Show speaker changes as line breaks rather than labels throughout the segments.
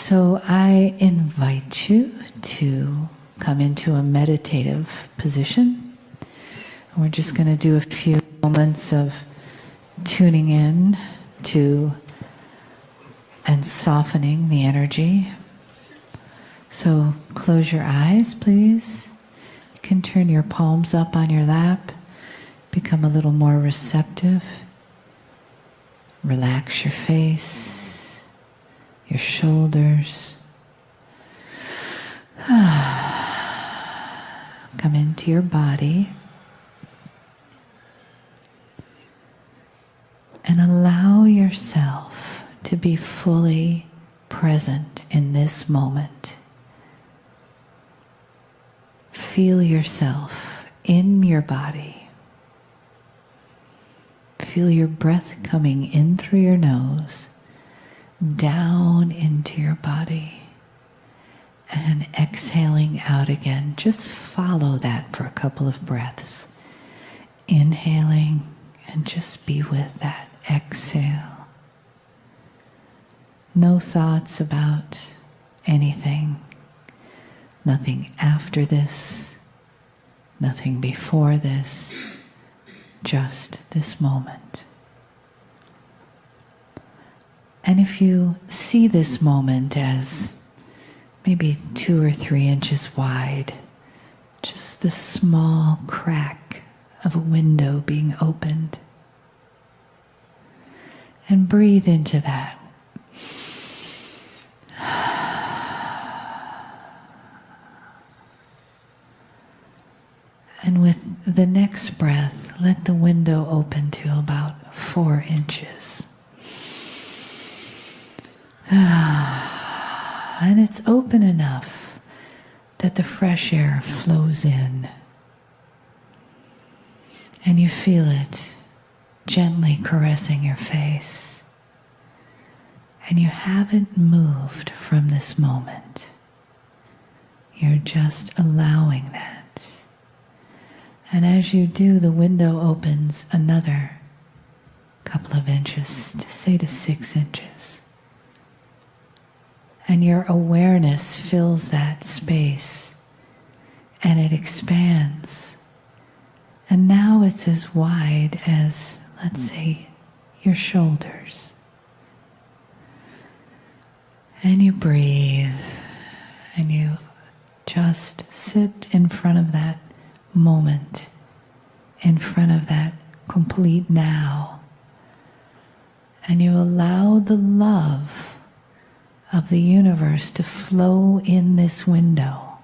So I invite you to come into a meditative position. We're just going to do a few moments of tuning in to and softening the energy. So close your eyes, please. You can turn your palms up on your lap, become a little more receptive. Relax your face, your shoulders. Come into your body and allow yourself to be fully present in this moment. Feel yourself in your body. Feel your breath coming in through your nose, down into your body, and exhaling out again. Just follow that for a couple of breaths. Inhaling, and just be with that. Exhale. No thoughts about anything. Nothing after this. Nothing before this. Just this moment. And if you see this moment as maybe 2 or 3 inches wide, just the small crack of a window being opened, and breathe into that. And with the next breath, let the window open to about 4 inches. And it's open enough that the fresh air flows in. And you feel it gently caressing your face. And you haven't moved from this moment. You're just allowing that. And as you do, the window opens another couple of inches, to say to 6 inches. And your awareness fills that space, and it expands. And now it's as wide as, let's say, your shoulders. And you breathe, and you just sit in front of that moment, in front of that complete now, and you allow the love of the universe to flow in this window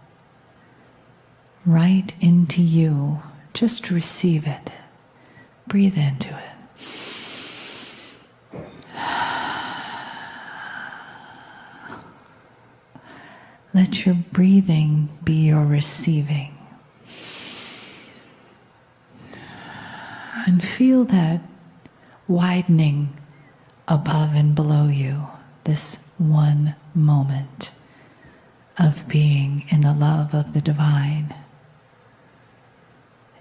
right into you. Just receive it. Breathe into it. Let your breathing be your receiving. And feel that widening above and below you, this one moment of being in the love of the divine,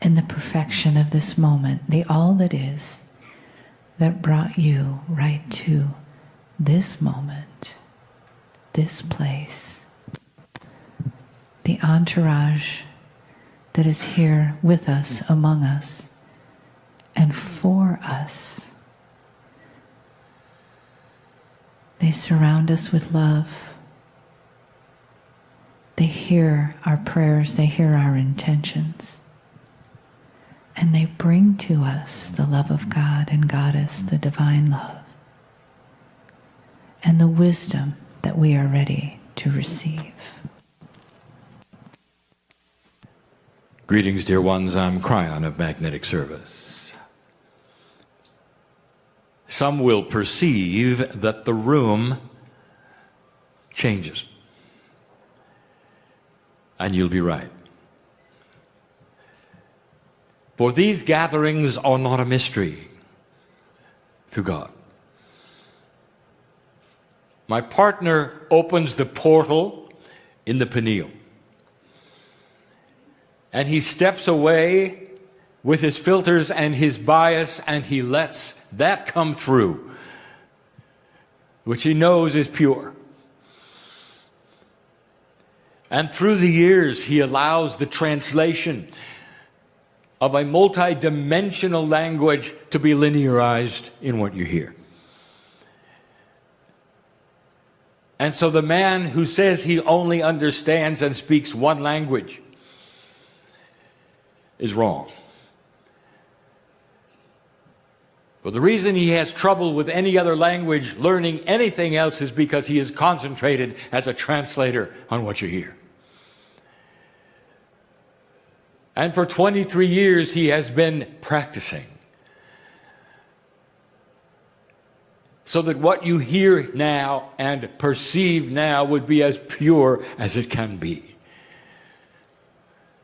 in the perfection of this moment, the all that is, that brought you right to this moment, this place, the entourage that is here with us, among us, and for us. They surround us with love. They hear our prayers, they hear our intentions, and they bring to us the love of God and Goddess, the divine love, and the wisdom that we are ready to receive.
Greetings, dear ones. I'm Kryon of Magnetic Service. Some will perceive that the room changes. And you'll be right. For these gatherings are not a mystery to God. My partner opens the portal in the pineal. And he steps away with his filters and his bias, and he lets that come through, which he knows is pure. And through the years, he allows the translation of a multi-dimensional language to be linearized in what you hear. And so the man who says he only understands and speaks one language is wrong. But the reason he has trouble with any other language learning anything else is because he is concentrated as a translator on what you hear. And for 23 years he has been practicing, so that what you hear now and perceive now would be as pure as it can be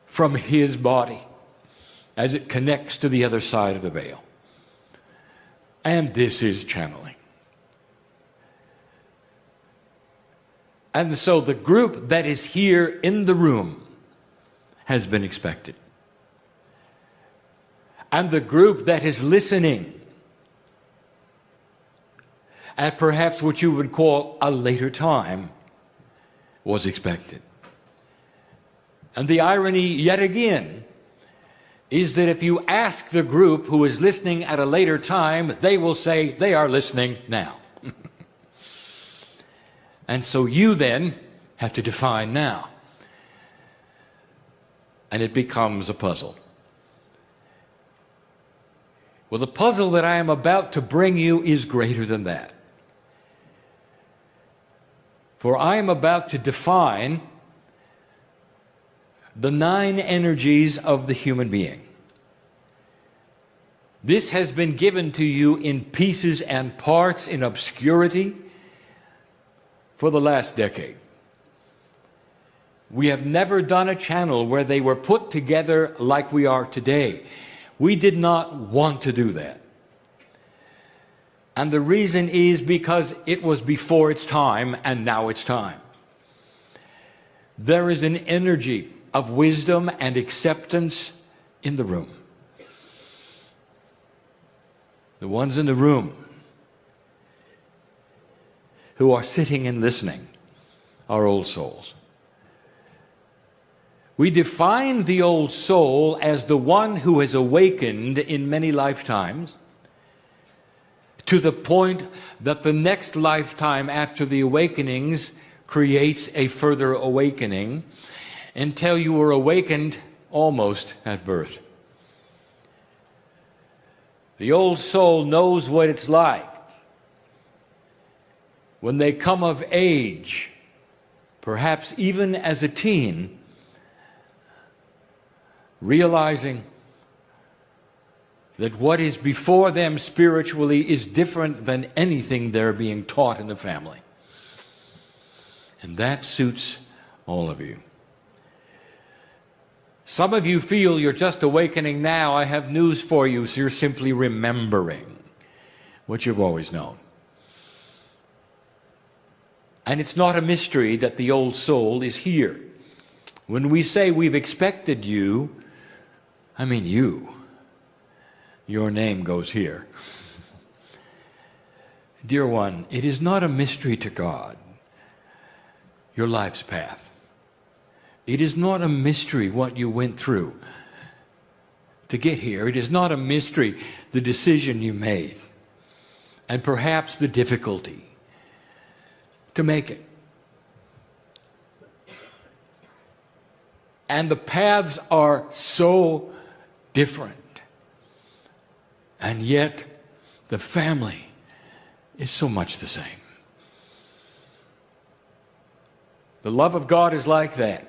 from his body as it connects to the other side of the veil. And this is channeling. And so the group that is here in the room has been expected. And the group that is listening at perhaps what you would call a later time was expected. And the irony, yet again, is that if you ask the group who is listening at a later time, they will say they are listening now. And so you then have to define now. And it becomes a puzzle. Well, the puzzle that I am about to bring you is greater than that. For I am about to define the 9 energies of the human being. This has been given to you in pieces and parts in obscurity for the last decade. We have never done a channel where they were put together like we are today. We did not want to do that. And the reason is because it was before its time, and now it's time. There is an energy of wisdom and acceptance in the room. The ones in the room who are sitting and listening are old souls. We define the old soul as the one who has awakened in many lifetimes, to the point that the next lifetime after the awakenings creates a further awakening until you were awakened almost at birth. The old soul knows what it's like when they come of age, perhaps even as a teen, realizing that what is before them spiritually is different than anything they're being taught in the family. And that suits all of you. Some of you feel you're just awakening now. I have news for you. So you're simply remembering what you've always known. And it's not a mystery that the old soul is here. When we say we've expected you, I mean you. Your name goes here. Dear one, it is not a mystery to God, your life's path. It is not a mystery what you went through to get here. It is not a mystery the decision you made, and perhaps the difficulty to make it. And the paths are so different. And yet, the family is so much the same. The love of God is like that.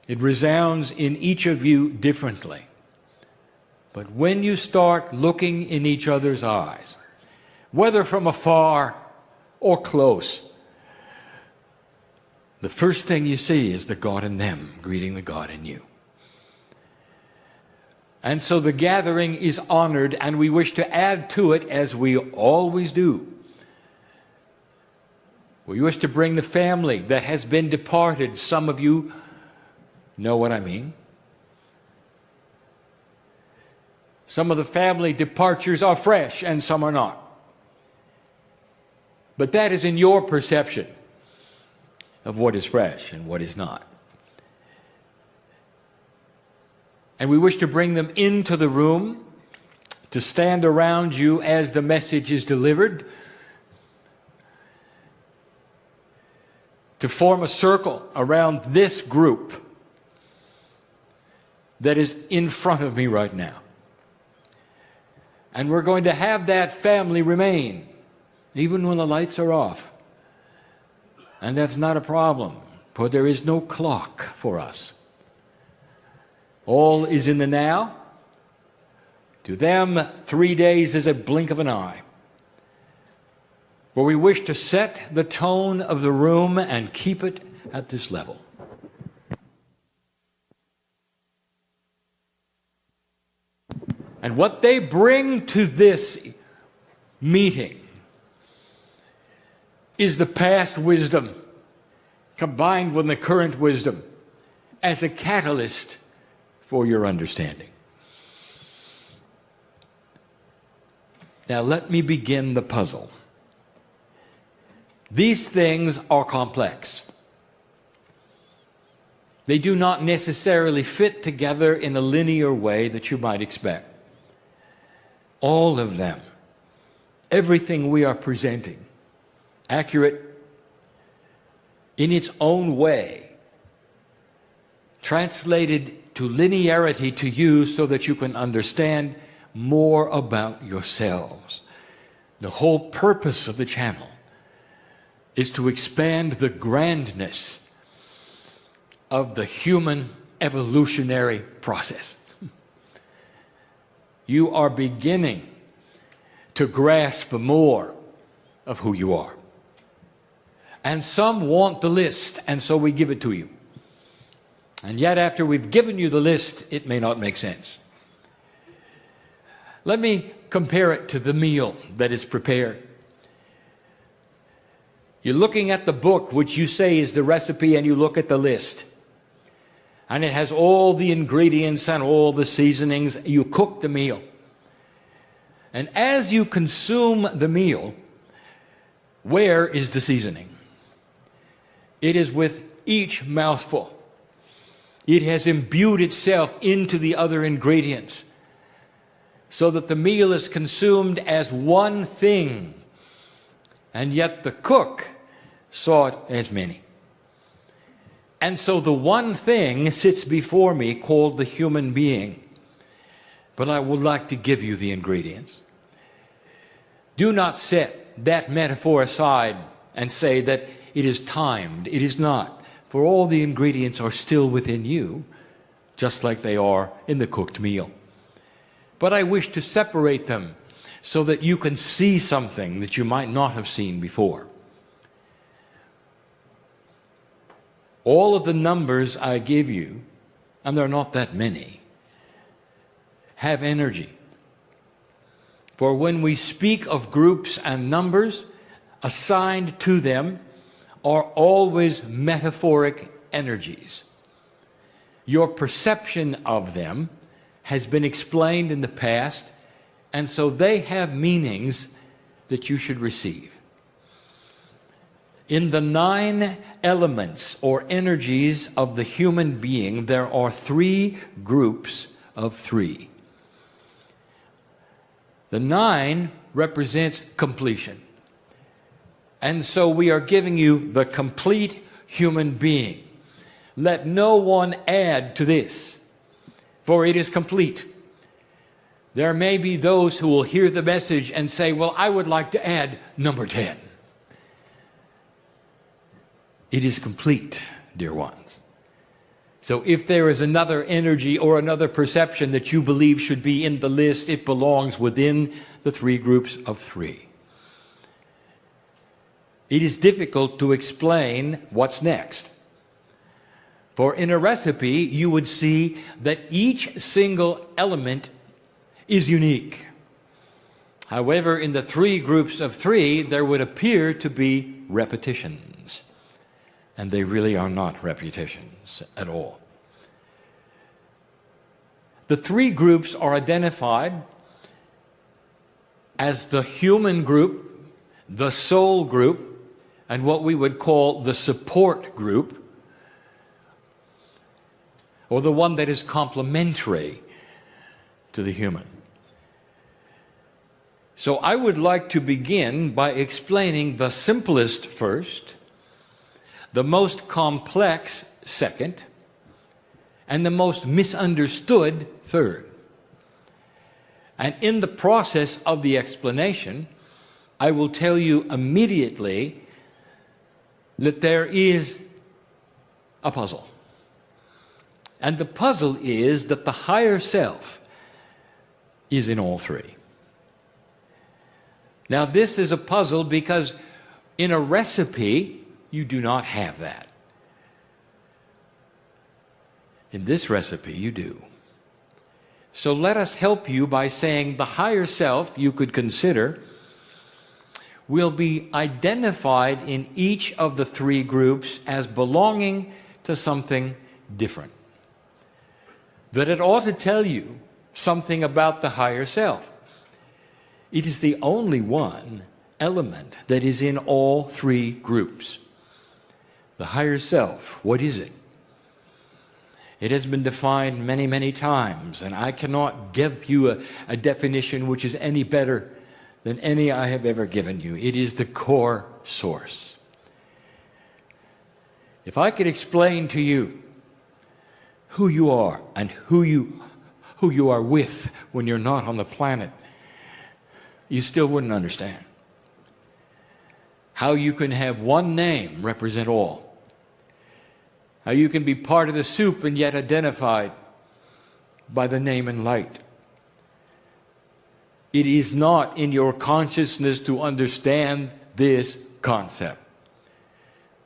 It resounds in each of you differently. But when you start looking in each other's eyes, whether from afar or close, the first thing you see is the God in them greeting the God in you. And so the gathering is honored, and we wish to add to it, as we always do. We wish to bring the family that has been departed. Some of you know what I mean. Some of the family departures are fresh and some are not. But that is in your perception. of what is fresh and what is not. And we wish to bring them into the room to stand around you as the message is delivered, to form a circle around this group that is in front of me right now. And we're going to have that family remain, even when the lights are off. And that's not a problem, for there is no clock for us. All is in the now. To them, 3 days is a blink of an eye. For we wish to set the tone of the room and keep it at this level. And what they bring to this meeting is the past wisdom combined with the current wisdom as a catalyst for your understanding. Now let me begin the puzzle. These things are complex. They do not necessarily fit together in a linear way that you might expect. All of them, everything we are presenting, accurate in its own way, translated to linearity to you so that you can understand more about yourselves. The whole purpose of the channel is to expand the grandness of the human evolutionary process. You are beginning to grasp more of who you are. And some want the list, and so we give it to you. And yet after we've given you the list, it may not make sense. Let me compare it to the meal that is prepared. You're looking at the book, which you say is the recipe, and you look at the list. And it has all the ingredients and all the seasonings. You cook the meal. And as you consume the meal, where is the seasoning? It is with each mouthful. It has imbued itself into the other ingredients so that the meal is consumed as one thing, and yet the cook saw it as many. And so the one thing sits before me called the human being. But I would like to give you the ingredients. Do not set that metaphor aside and say that it is timed. It is not. For all the ingredients are still within you, just like they are in the cooked meal. But I wish to separate them so that you can see something that you might not have seen before. All of the numbers I give you, and there are not that many, have energy. For when we speak of groups and numbers, assigned to them are always metaphoric energies. Your perception of them has been explained in the past, and so they have meanings that you should receive. In the 9 elements or energies of the human being, there are 3 groups of 3. The 9 represents completion. And so we are giving you the complete human being. Let no one add to this, for it is complete. There may be those who will hear the message and say, well, I would like to add number 10. It is complete, dear ones. So if there is another energy or another perception that you believe should be in the list, it belongs within the 3 groups of 3. It is difficult to explain what's next. For in a recipe, you would see that each single element is unique. However, in the 3 groups of 3, there would appear to be repetitions. And they really are not repetitions at all. The 3 groups are identified as the human group, the soul group, and what we would call the support group, or the one that is complementary to the human. So I would like to begin by explaining the simplest first, the most complex second, and the most misunderstood third. And in the process of the explanation, I will tell you immediately that there is a puzzle. And the puzzle is that the higher self is in all three. Now, this is a puzzle because in a recipe, you do not have that. In this recipe, you do. So let us help you by saying the higher self you could consider will be identified in each of the three groups as belonging to something different. That it ought to tell you something about the higher self. It is the only one element that is in all three groups. The higher self, what is it? It has been defined many, many times, and I cannot give you a definition which is any better than any I have ever given you. It is the core source. If I could explain to you who you are and who you are with when you're not on the planet, you still wouldn't understand. How you can have one name represent all. How you can be part of the soup and yet identified by the name and light. It is not in your consciousness to understand this concept.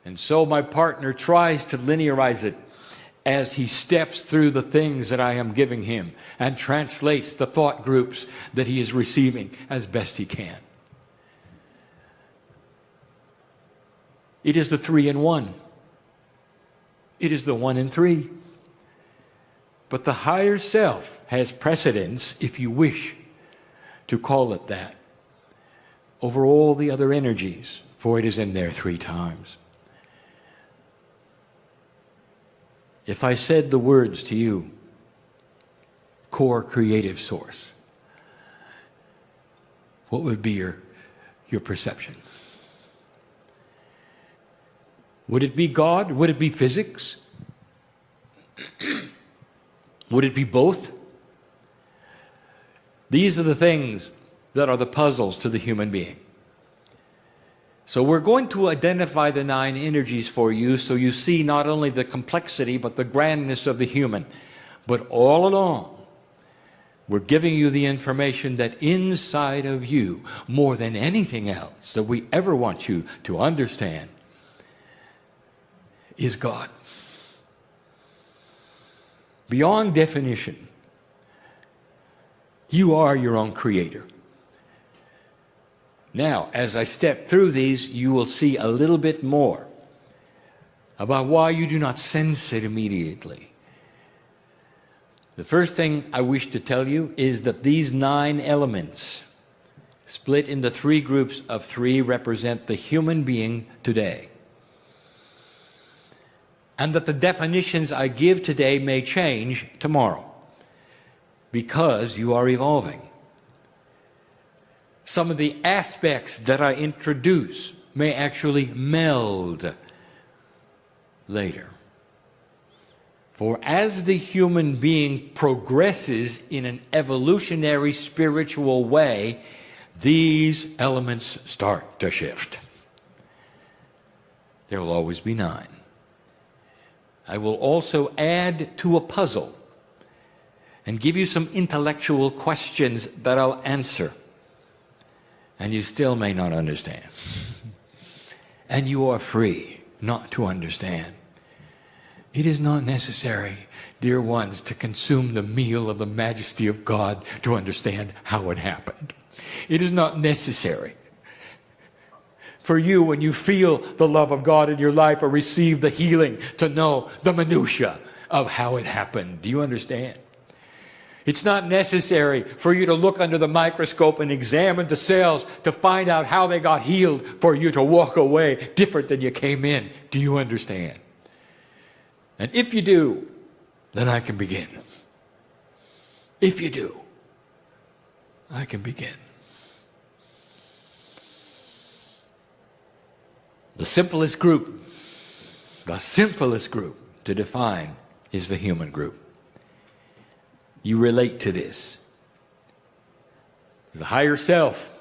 And so my partner tries to linearize it as he steps through the things that I am giving him and translates the thought groups that he is receiving as best he can. It is the 3 in 1. It is the 1 in 3. But the higher self has precedence, if you wish to call it that, over all the other energies, for it is in there 3 times. If I said the words to you, core creative source, what would be your perception? Would it be God? Would it be physics? Would it be both? These are the things that are the puzzles to the human being. So we're going to identify the 9 energies for you so you see not only the complexity but the grandness of the human. But all along, we're giving you the information that inside of you, more than anything else that we ever want you to understand, is God. Beyond definition, you are your own creator. Now, as I step through these, you will see a little bit more about why you do not sense it immediately. The first thing I wish to tell you is that these 9 elements, split into 3 groups of 3, represent the human being today. And that the definitions I give today may change tomorrow because you are evolving. Some of the aspects that I introduce may actually meld later. For as the human being progresses in an evolutionary spiritual way, these elements start to shift. There will always be 9. I will also add to a puzzle and give you some intellectual questions that I'll answer. And you still may not understand. And you are free not to understand. It is not necessary, dear ones, to consume the meal of the majesty of God to understand how it happened. It is not necessary for you, when you feel the love of God in your life or receive the healing, to know the minutiae of how it happened. Do you understand? It's not necessary for you to look under the microscope and examine the cells to find out how they got healed for you to walk away different than you came in. Do you understand? And if you do, then I can begin. If you do, I can begin. The simplest group to define is the human group. You relate to this. The higher self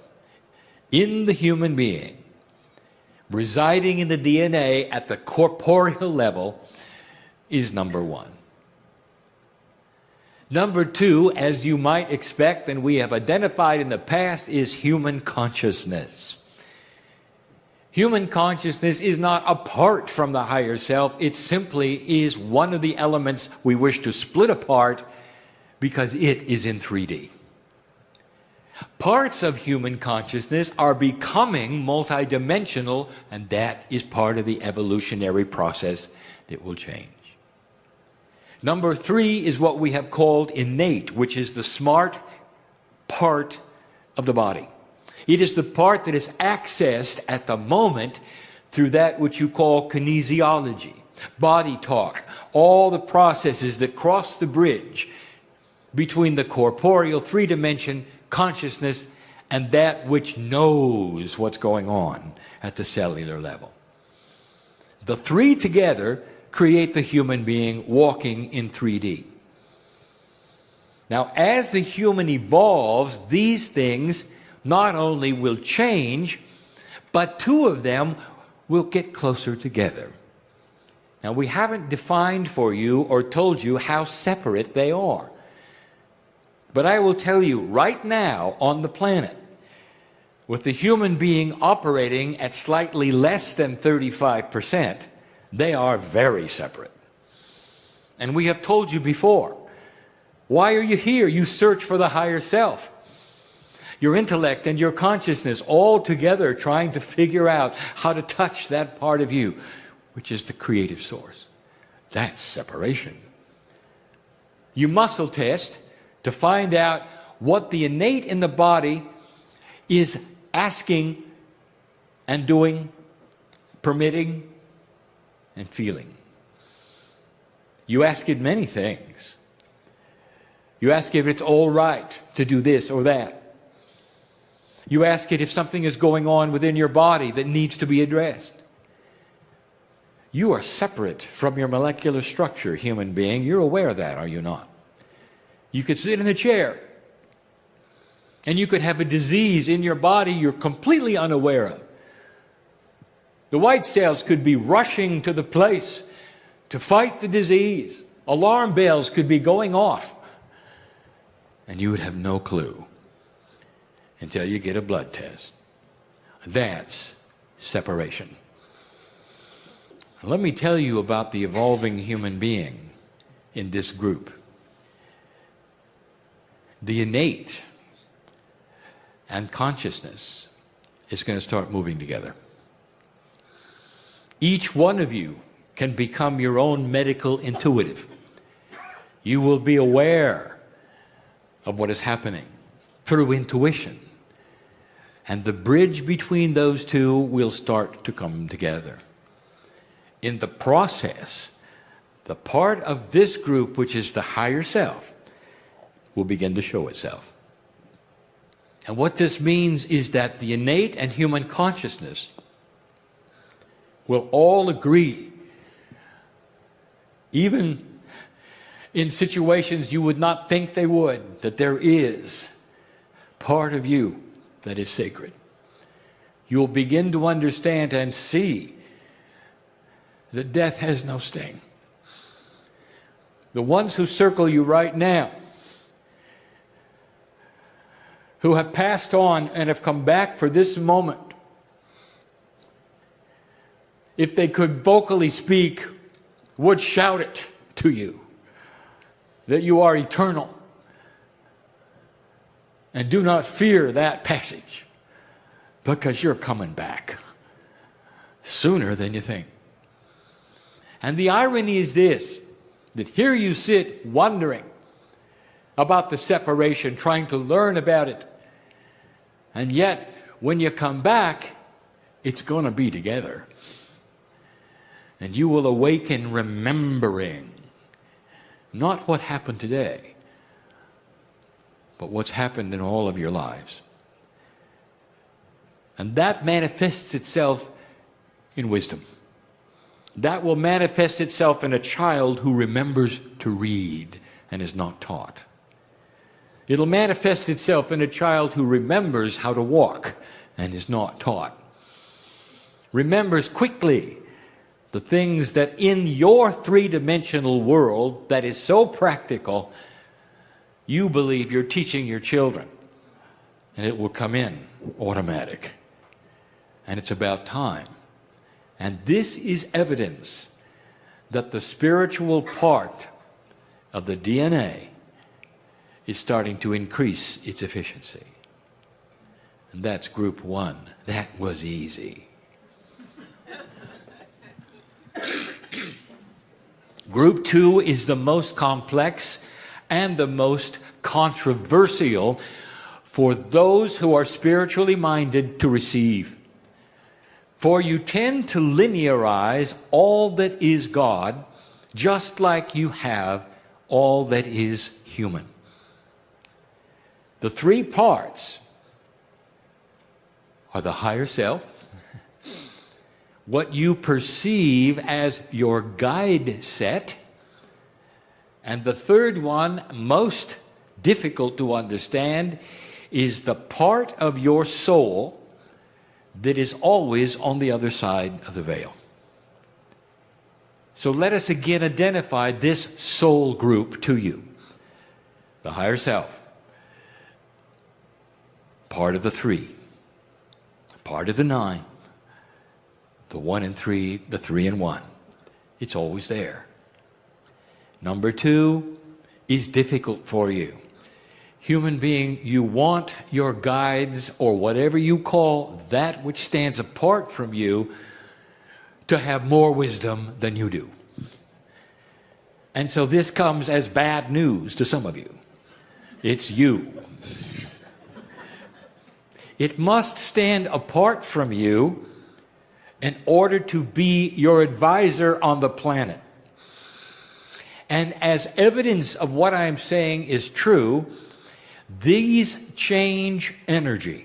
in the human being, residing in the DNA at the corporeal level, is number one. Number two, as you might expect, and we have identified in the past, is human consciousness. Human consciousness is not apart from the higher self. It simply is one of the elements we wish to split apart because it is in 3D. Parts of human consciousness are becoming multidimensional, and that is part of the evolutionary process that will change. Number three is what we have called innate, which is the smart part of the body. It is the part that is accessed at the moment through that which you call kinesiology, body talk, all the processes that cross the bridge between the corporeal three-dimension consciousness and that which knows what's going on at the cellular level. The three together create the human being walking in 3D. Now, as the human evolves, these things not only will change, but two of them will get closer together. Now, we haven't defined for you or told you how separate they are. But I will tell you right now on the planet, with the human being operating at slightly less than 35%, they are very separate. And we have told you before, why are you here? You search for the higher self. Your intellect and your consciousness all together trying to figure out how to touch that part of you, which is the creative source. That's separation. You muscle test to find out what the innate in the body is asking and doing, permitting and feeling. You ask it many things. You ask if it's all right to do this or that. You ask it if something is going on within your body that needs to be addressed. You are separate from your molecular structure, human being. You're aware of that, are you not? You could sit in a chair and you could have a disease in your body you're completely unaware of. The white cells could be rushing to the place to fight the disease. Alarm bells could be going off and you would have no clue until you get a blood test. That's separation. Let me tell you about the evolving human being in this group. The innate and consciousness is going to start moving together. Each one of you can become your own medical intuitive. You will be aware of what is happening through intuition. And the bridge between those two will start to come together. In the process, the part of this group which is the higher self will begin to show itself. And what this means is that the innate and human consciousness will all agree, even in situations you would not think they would, that there is part of you that is sacred. You'll begin to understand and see that death has no sting. The ones who circle you right now, who have passed on and have come back for this moment, if they could vocally speak, would shout it to you, that you are eternal. And do not fear that passage, because you're coming back sooner than you think. And the irony is this, that here you sit wondering about the separation, trying to learn about it. And yet, when you come back, it's going to be together. And you will awaken remembering not what happened today, but what's happened in all of your lives. And that manifests itself in wisdom. That will manifest itself in a child who remembers to read and is not taught. It'll manifest itself in a child who remembers how to walk and is not taught. Remembers quickly the things that in your three-dimensional world that is so practical, you believe you're teaching your children. And it will come in automatic. And it's about time. And this is evidence that the spiritual part of the DNA is starting to increase its efficiency. And that's group 1. That was easy. Group 2 is the most complex and the most controversial for those who are spiritually minded to receive. For you tend to linearize all that is God, just like you have all that is human. The 3 parts are the higher self, what you perceive as your guide set, and the third one, most difficult to understand, is the part of your soul that is always on the other side of the veil. So let us again identify this soul group to you. The higher self, part of the 3, part of the 9, the 1 and 3, the 3 and 1. It's always there. Number 2 is difficult for you. Human being, you want your guides, or whatever you call that which stands apart from you, to have more wisdom than you do. And so this comes as bad news to some of you. It's you. It must stand apart from you in order to be your advisor on the planet. And as evidence of what I'm saying is true, these change energy.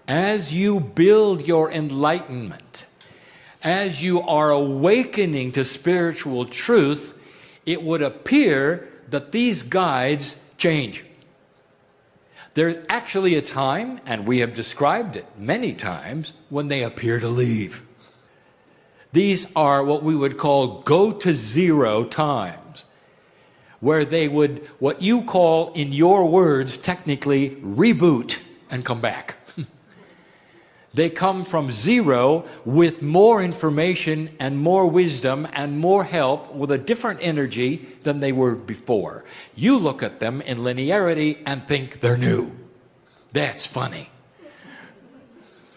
As you build your enlightenment, as you are awakening to spiritual truth, it would appear that these guides change. There's actually a time, and we have described it many times, when they appear to leave. These are what we would call go to zero times, where they would, what you call in your words, technically reboot and come back. They come from zero with more information and more wisdom and more help with a different energy than they were before. You look at them in linearity and think they're new. That's funny.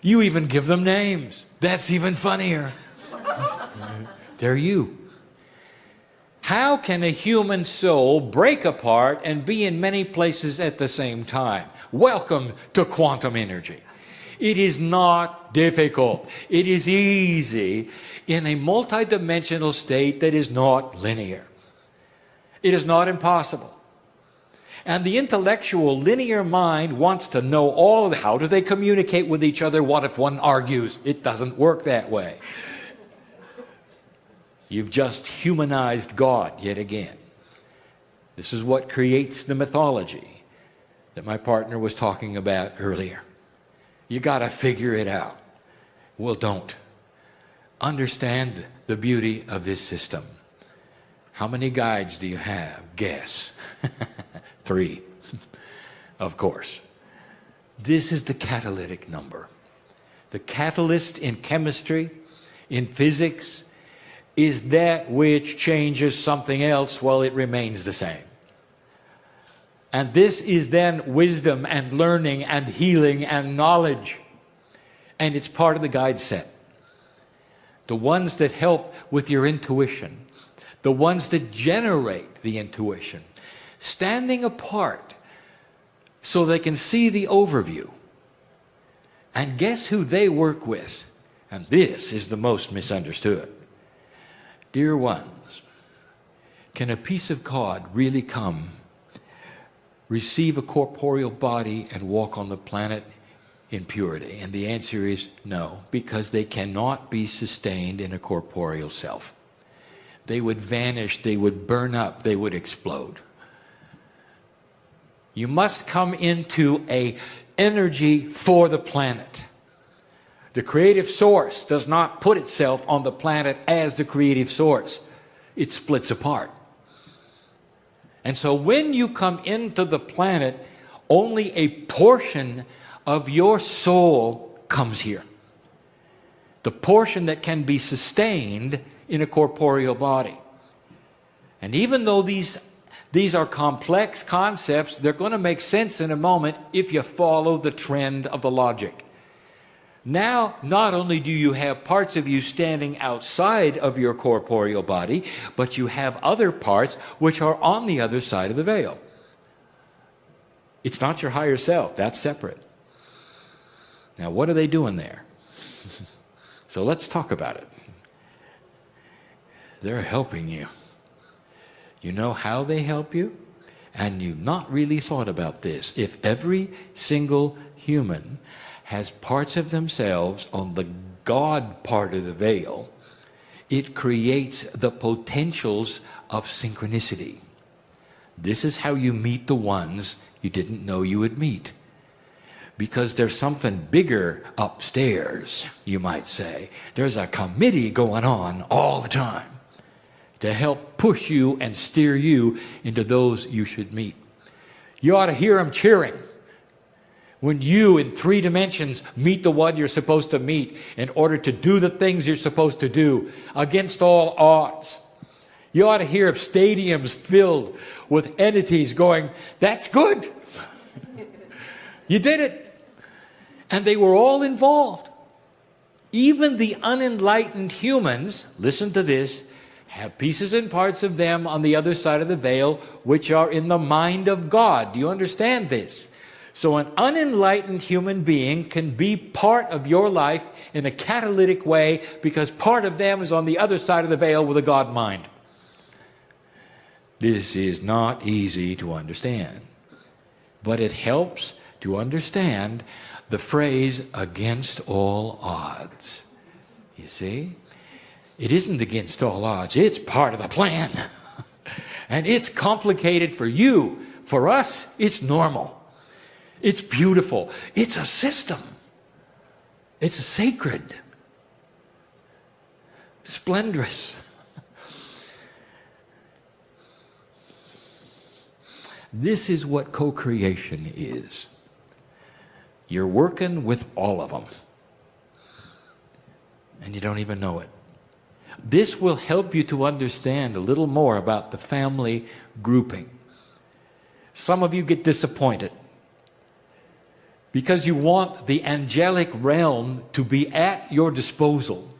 You even give them names. That's even funnier. They're you. How can a human soul break apart and be in many places at the same time? Welcome to quantum energy. It is not difficult. It is easy in a multidimensional state that is not linear. It is not impossible. And the intellectual linear mind wants to know all of how do they communicate with each other? What if one argues? It doesn't work that way. You've just humanized God yet again. This is what creates the mythology that my partner was talking about earlier. You got to figure it out. Well, don't. Understand the beauty of this system. How many guides do you have? Guess. 3. Of course. This is the catalytic number. The catalyst in chemistry, in physics, is that which changes something else while it remains the same. And this is then wisdom and learning and healing and knowledge. And it's part of the guide set. The ones that help with your intuition. The ones that generate the intuition. standing apart so they can see the overview. And guess who they work with? And this is the most misunderstood. Dear ones, can a piece of God really come, receive a corporeal body, and walk on the planet in purity? And the answer is no, because they cannot be sustained in a corporeal self. They would vanish, they would burn up, they would explode. You must come into an energy for the planet. The creative source does not put itself on the planet as the creative source. It splits apart. And so when you come into the planet, only a portion of your soul comes here. The portion that can be sustained in a corporeal body. And even though these are complex concepts, they're going to make sense in a moment if you follow the trend of the logic. Now, not only do you have parts of you standing outside of your corporeal body, but you have other parts which are on the other side of the veil. It's not your higher self, that's separate. Now, what are they doing there? So let's talk about it. They're helping you. You know how they help you? And you've not really thought about this. If every single human has parts of themselves on the God part of the veil, it creates the potentials of synchronicity. This is how you meet the ones you didn't know you would meet. Because there's something bigger upstairs, you might say. There's a committee going on all the time to help push you and steer you into those you should meet. You ought to hear them cheering when you, in 3 dimensions, meet the one you're supposed to meet in order to do the things you're supposed to do against all odds. You ought to hear stadiums filled with entities going, "That's good. You did it." And they were all involved. Even the unenlightened humans, listen to this, have pieces and parts of them on the other side of the veil which are in the mind of God. Do you understand this? So an unenlightened human being can be part of your life in a catalytic way because part of them is on the other side of the veil with a God mind. This is not easy to understand, but it helps to understand the phrase "against all odds." You see? It isn't against all odds. It's part of the plan. And it's complicated for you. For us, it's normal. It's beautiful. It's a system. It's sacred. Splendorous. This is what co-creation is. You're working with all of them. And you don't even know it. This will help you to understand a little more about the family grouping. Some of you get disappointed because you want the angelic realm to be at your disposal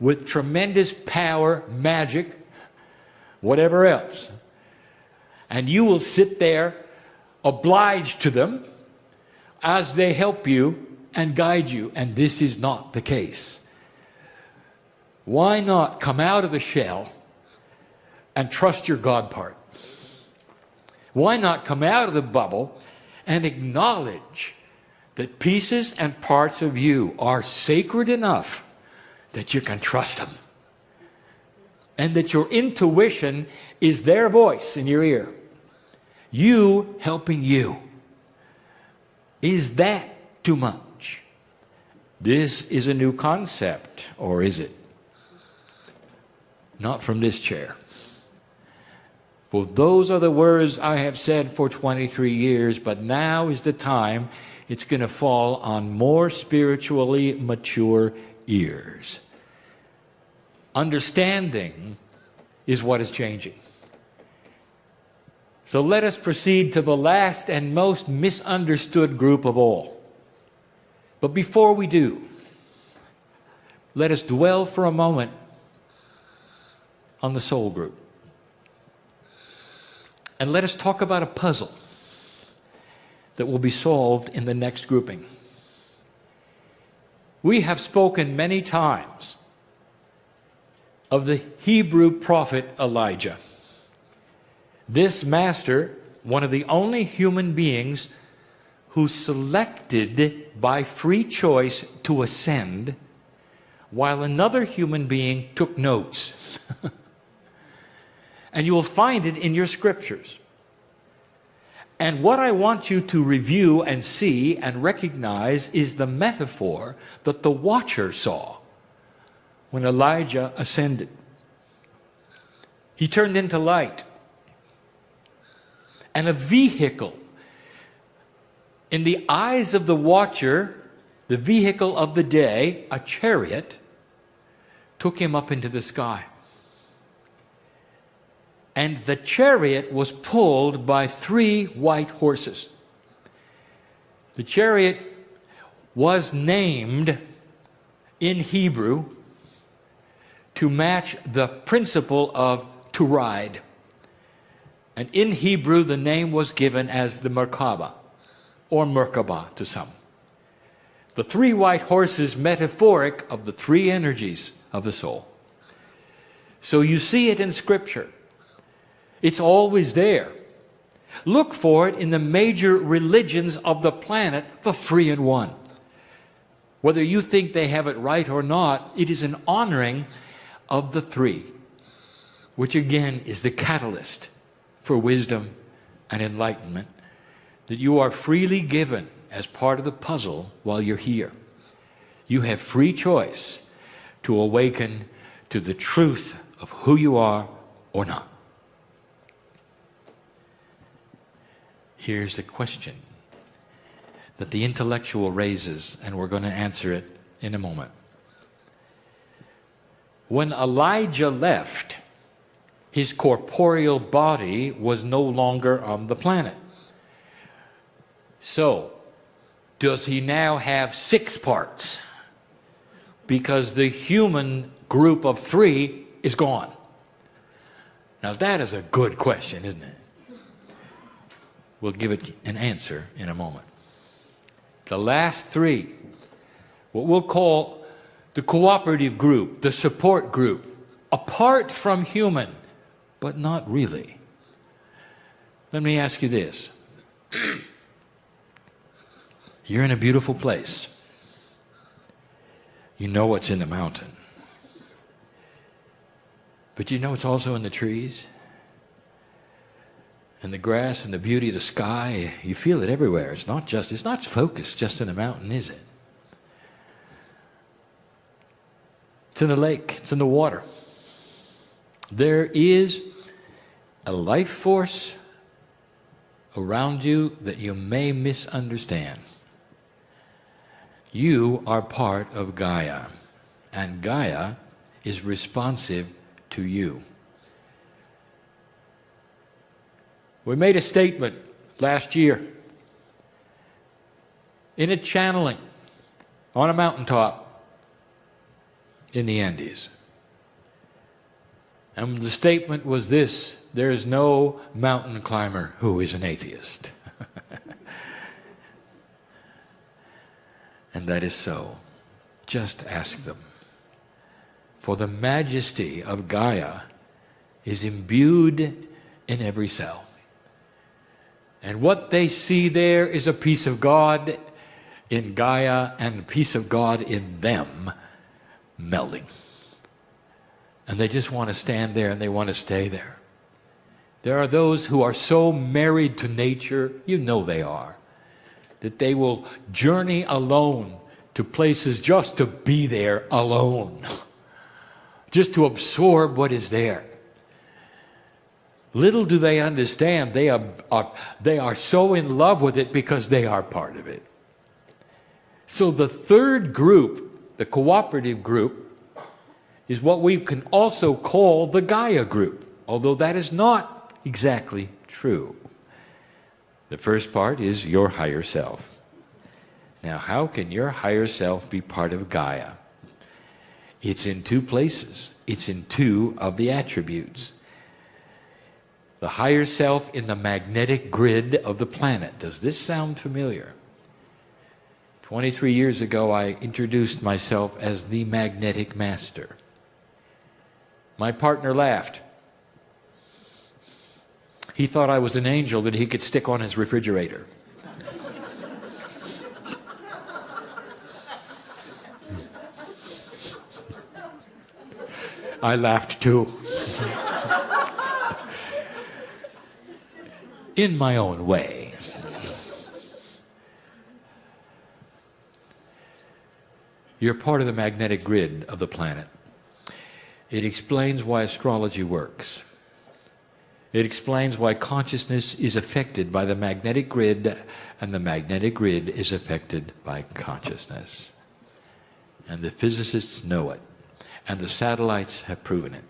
with tremendous power, magic, whatever else. And you will sit there obliged to them as they help you and guide you. And this is not the case. Why not come out of the shell and trust your God part? Why not come out of the bubble and acknowledge that pieces and parts of you are sacred enough that you can trust them? And that your intuition is their voice in your ear. You helping you. Is that too much? This is a new concept, or is it? Not from this chair. Well, those are the words I have said for 23 years, but now is the time it's going to fall on more spiritually mature ears. Understanding is what is changing. So let us proceed to the last and most misunderstood group of all. But before we do, let us dwell for a moment on the soul group. And let us talk about a puzzle that will be solved in the next grouping. We have spoken many times of the Hebrew prophet Elijah. This master, one of the only human beings who selected by free choice to ascend, while another human being took notes. And you will find it in your scriptures. And what I want you to review and see and recognize is the metaphor that the watcher saw when Elijah ascended. He turned into light. And a vehicle, in the eyes of the watcher, the vehicle of the day, a chariot, took him up into the sky. And the chariot was pulled by 3 white horses. The chariot was named in Hebrew to match the principle of to ride. And in Hebrew, the name was given as the Merkabah, or Merkabah to some. The 3 white horses, metaphoric of the 3 energies of the soul. So you see it in Scripture. It's always there. Look for it in the major religions of the planet, the 3 in 1. Whether you think they have it right or not, it is an honoring of the 3, which again is the catalyst for wisdom and enlightenment that you are freely given as part of the puzzle while you're here. You have free choice to awaken to the truth of who you are or not. Here's the question that the intellectual raises, and we're going to answer it in a moment. When Elijah left, his corporeal body was no longer on the planet. So, does he now have 6 parts? Because the human group of 3 is gone. Now that is a good question, isn't it? We'll give it an answer in a moment. The last 3, what we'll call the cooperative group, the support group, apart from human, but not really. Let me ask you this. You're in a beautiful place. You know what's in the mountain. But you know it's also in the trees, and the grass, and the beauty of the sky. You feel it everywhere. It's not focused just in the mountain, is it? It's in the lake. It's in the water. There is a life force around you that you may misunderstand. You are part of Gaia, and Gaia is responsive to you. We made a statement last year in a channeling on a mountaintop in the Andes. And the statement was this: there is no mountain climber who is an atheist. And that is so. Just ask them. For the majesty of Gaia is imbued in every cell. And what they see there is a piece of God in Gaia and a piece of God in them melding. And they just want to stand there and they want to stay there. There are those who are so married to nature, you know they are, that they will journey alone to places just to be there alone, just to absorb what is there. Little do they understand, they are so in love with it because they are part of it. So the 3rd group, the cooperative group, is what we can also call the Gaia group, although that is not exactly true. The first part is your higher self. Now, how can your higher self be part of Gaia? It's in 2 places. It's in 2 of the attributes. The higher self in the magnetic grid of the planet. Does this sound familiar? 23 years ago, I introduced myself as the magnetic master. My partner laughed. He thought I was an angel that he could stick on his refrigerator. I laughed too. In my own way. You're part of the magnetic grid of the planet. It explains why astrology works. It explains why consciousness is affected by the magnetic grid, and the magnetic grid is affected by consciousness. And the physicists know it, and the satellites have proven it.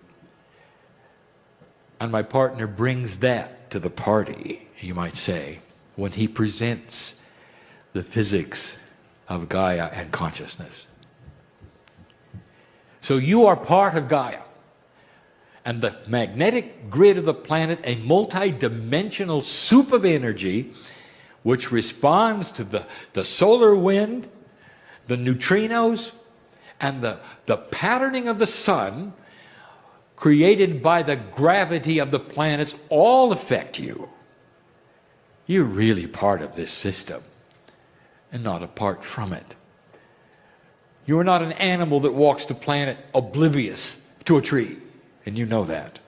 And my partner brings that to the party, you might say, when he presents the physics of Gaia and consciousness. So you are part of Gaia. And the magnetic grid of the planet, a multi-dimensional soup of energy which responds to the solar wind, the neutrinos, and the patterning of the sun created by the gravity of the planets all affect you. You're really part of this system and not apart from it. You're not an animal that walks the planet oblivious to a tree. And you know that.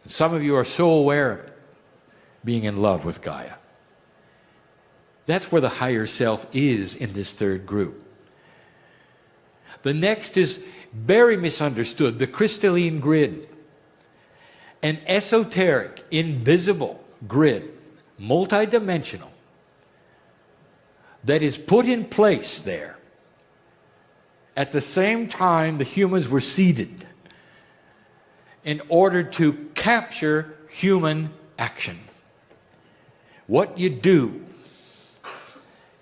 And some of you are so aware of it, being in love with Gaia. That's where the higher self is in this third group. The next is very misunderstood, the crystalline grid. An esoteric, invisible grid, multidimensional, that is put in place there at the same time the humans were seeded, in order to capture human action. What you do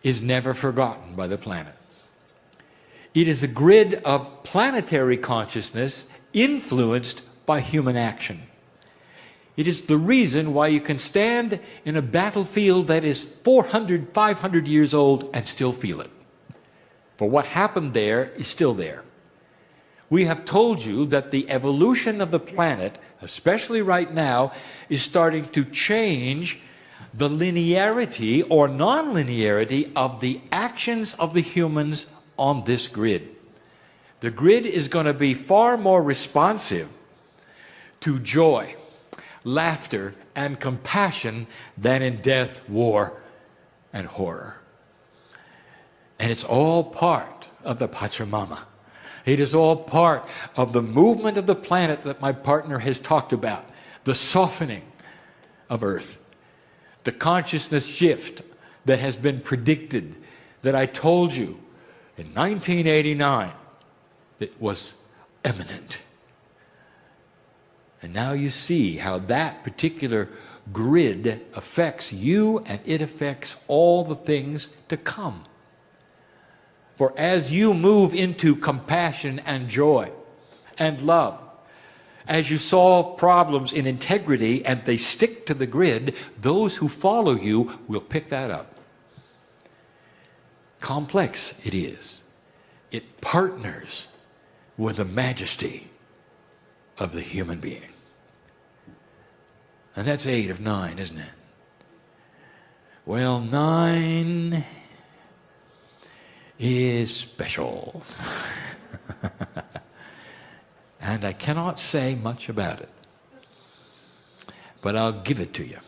is never forgotten by the planet. It is a grid of planetary consciousness influenced by human action. It is the reason why you can stand in a battlefield that is 400, 500 years old and still feel it. For what happened there is still there. We have told you that the evolution of the planet, especially right now, is starting to change the linearity or non-linearity of the actions of the humans on this grid. The grid is going to be far more responsive to joy, laughter, and compassion than in death, war, and horror. And it's all part of the Pachamama. It is all part of the movement of the planet that my partner has talked about, the softening of Earth, the consciousness shift that has been predicted, that I told you in 1989 that was imminent. And now you see how that particular grid affects you, and it affects all the things to come. For as you move into compassion and joy and love, as you solve problems in integrity and they stick to the grid, those who follow you will pick that up. Complex it is. It partners with the majesty of the human being. And that's 8 of 9, isn't it? Well, 9 is special. And I cannot say much about it, but I'll give it to you.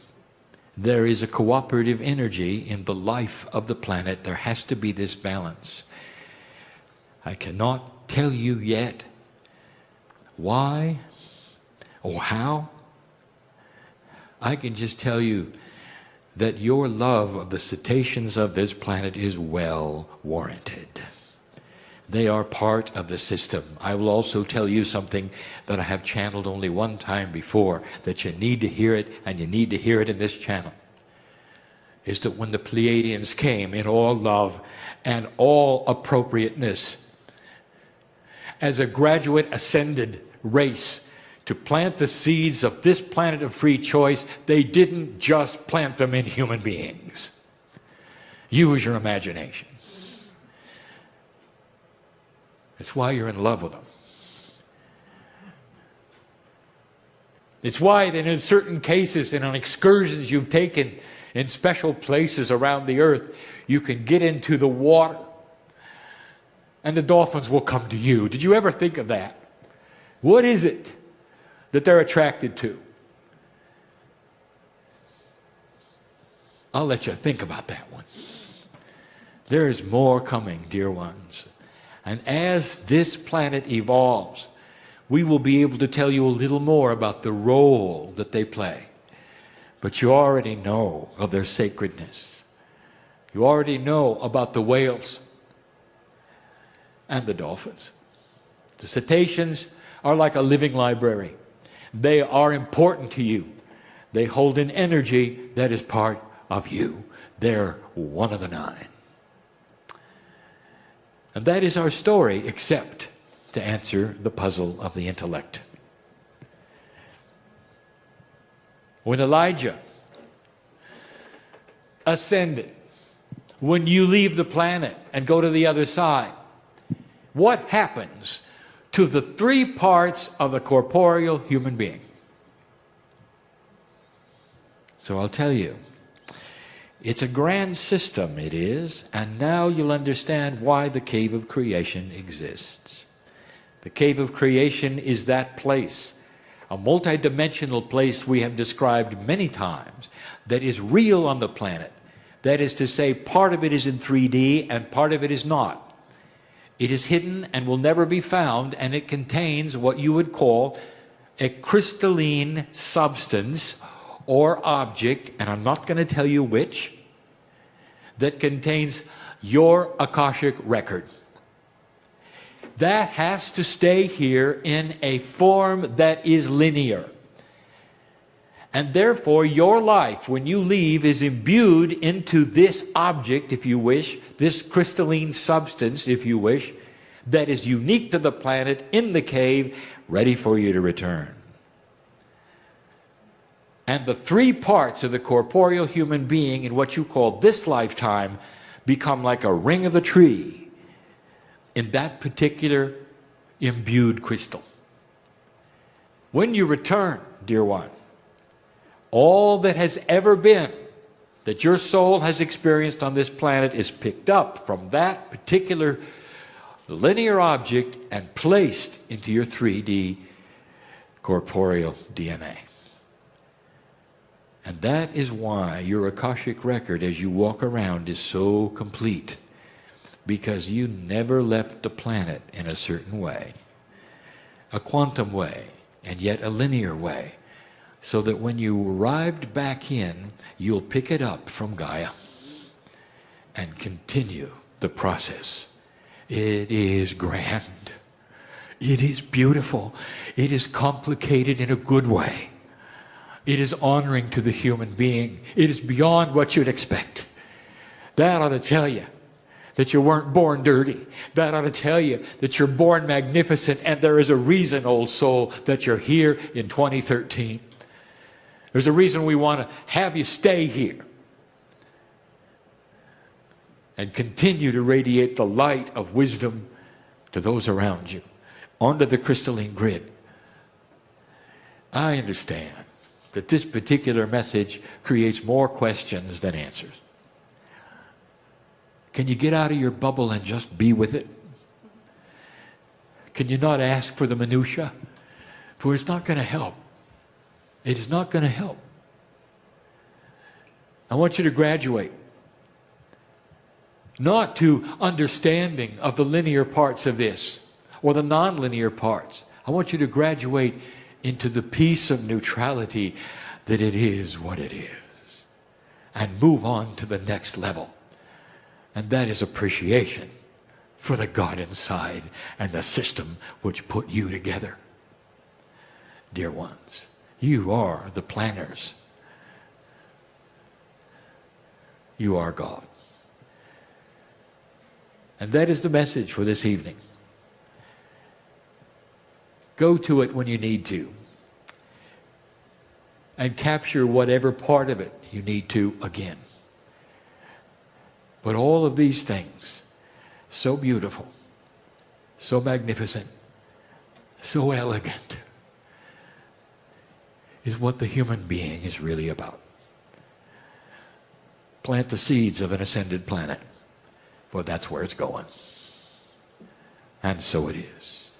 There is a cooperative energy in the life of the planet. There has to be this balance. I cannot tell you yet why or how. I can just tell you that your love of the cetaceans of this planet is well warranted. They are part of the system. I will also tell you something that I have channeled only one time before, that you need to hear it, and you need to hear it in this channel, is that when the Pleiadians came in all love and all appropriateness, as a graduate ascended race to plant the seeds of this planet of free choice, they didn't just plant them in human beings. Use your imagination. It's why you're in love with them. It's why that in certain cases and on excursions you've taken in special places around the earth, you can get into the water and the dolphins will come to you. Did you ever think of that? What is it that they're attracted to? I'll let you think about that one. There is more coming, dear ones. And as this planet evolves, we will be able to tell you a little more about the role that they play. But you already know of their sacredness. You already know about the whales and the dolphins. The cetaceans are like a living library. They are important to you. They hold an energy that is part of you. They're one of the nine. And that is our story, except to answer the puzzle of the intellect. When Elijah ascended, when you leave the planet and go to the other side, what happens to the three parts of the corporeal human being? So I'll tell you. It's a grand system, it is, and now you'll understand why the cave of creation exists. The cave of creation is that place, a multidimensional place we have described many times, that is real on the planet. That is to say, part of it is in 3D and part of it is not. It is hidden and will never be found, and it contains what you would call a crystalline substance or object, and I'm not going to tell you which, that contains your Akashic record. That has to stay here in a form that is linear. And therefore, your life, when you leave, is imbued into this object, if you wish, this crystalline substance, if you wish, that is unique to the planet in the cave, ready for you to return. And the three parts of the corporeal human being in what you call this lifetime become like a ring of the tree in that particular imbued crystal. When you return, dear one, all that has ever been that your soul has experienced on this planet is picked up from that particular linear object and placed into your 3D corporeal DNA. And that is why your Akashic record as you walk around is so complete, because you never left the planet in a certain way, a quantum way, and yet a linear way, so that when you arrived back in, you'll pick it up from Gaia and continue the process. It is grand. It is beautiful. It is complicated in a good way. It is honoring to the human being. It is beyond what you'd expect. That ought to tell you that you weren't born dirty. That ought to tell you that you're born magnificent, and there is a reason, old soul, that you're here in 2013. There's a reason we want to have you stay here and continue to radiate the light of wisdom to those around you, onto the crystalline grid. I understand that this particular message creates more questions than answers. Can you get out of your bubble and just be with it? Can you not ask for the minutia? For it's not going to help. It is not going to help. I want you to graduate, not to understanding of the linear parts of this or the nonlinear parts. I want you to graduate into the peace of neutrality that it is what it is, and move on to the next level. And that is appreciation for the God inside and the system which put you together. Dear ones, you are the planners. You are God. And that is the message for this evening. Go to it when you need to. and capture whatever part of it you need to again. But all of these things, so beautiful, so magnificent, so elegant, is what the human being is really about. Plant the seeds of an ascended planet, for that's where it's going. And so it is.